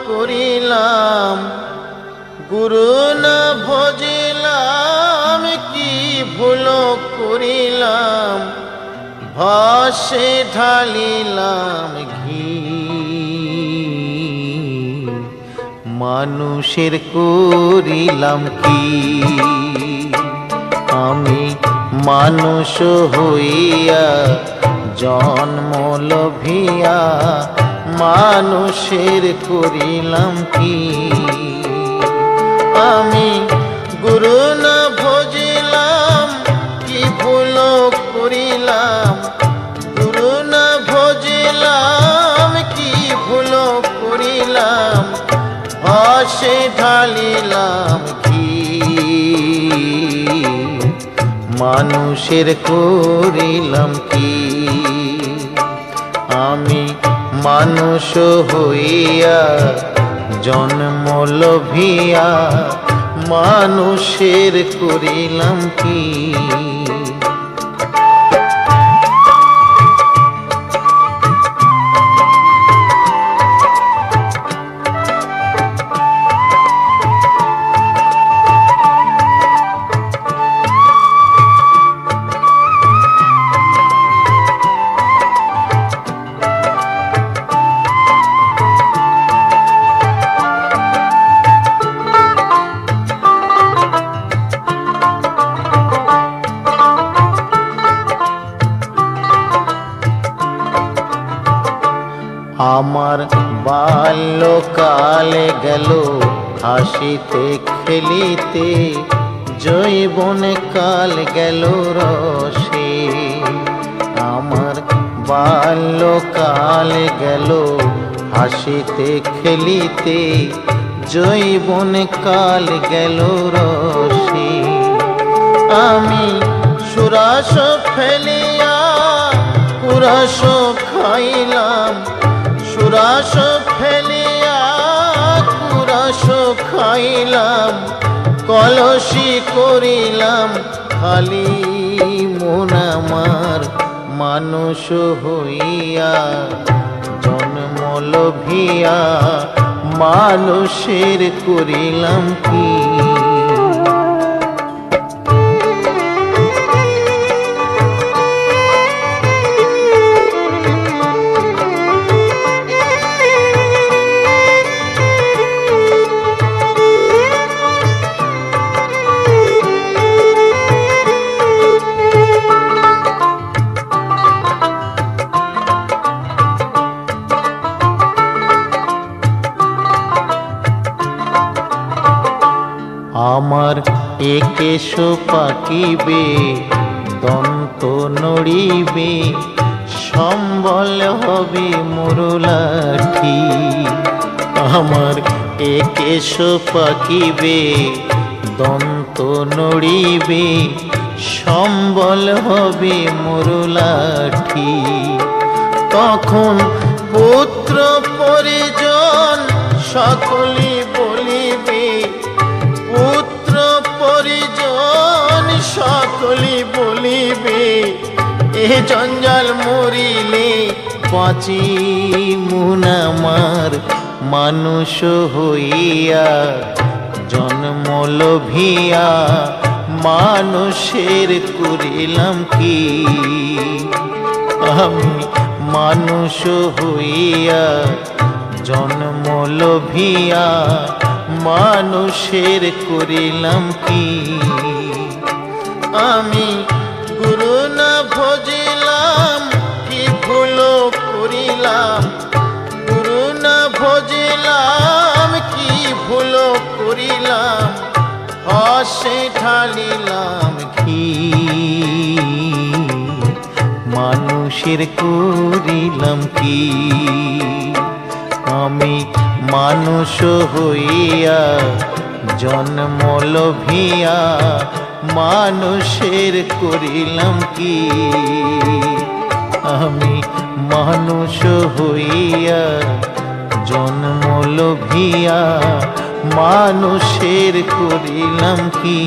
করিলাম, গুরু না ভজিলাম, কি ভুল করিলাম, ভাসে ঢালিলাম ঘি। মানুষের করিলাম কি, আমি মানুষ হইয়া জন্ম লভিয়া মানুষের করিলাম কি। আমি গুরু না ভজিলাম, কি ভুল করিলাম, গুরু না ভজিলাম, কি ভুল করিলাম, ভাসে ঢালিলাম ঘি। মানুষের করিলাম কি, আমি মানুষ হইয়া জন্ম লভিয়া মানুষের করিলাম কি। আমার বাল্যকালে গেল হাসিতে খেলিতে, যৌবনে কাল গেল রসে। আমার বাল্যকালে গেল হাসিতে খেলিতে, যৌবনে কাল গেল রসে। আমি সুরাস ফেলিয়া কুরাস খাইলাম, সুরাস ফেলিয়া কুরাস খাইলাম, কলসি করিলাম খালি মন আমার মানুষ হইয়া জন্ম লভিয়া মানুষের করিলাম কি। আমার একেশ পাকিবে, দন্ত নড়িবে, সম্বল হবে মুরলাঠি। আমার একেশ পাকিবে, দন্ত নড়িবে, সম্বল হবে মুরলাঠি। তখন পুত্র পরিজন সকলি বলিবে, পুত্র পরিজন সকলি বলিবে, এ জঞ্জাল মরিলে বাঁচি মন আমার মানুষ হইয়া জন্ম লভিয়া মানুষের করিলাম কি। আমি মানুষ হইয়া জন্ম লভিয়া মানুষের করিলাম কি। আমি গুরু না ভজিলাম, কি ভুল করিলাম, গুরু না ভজিলাম, কি ভুল করিলাম, হাসে ঢালিলাম ঘি। মানুষের করিলাম কি, আমি মানুষ হইয়া জন্ম লভিয়া মানুষের করিলাম কি। আমি মানুষ হইয়া জন্ম লভিয়া মানুষের করিলাম কি।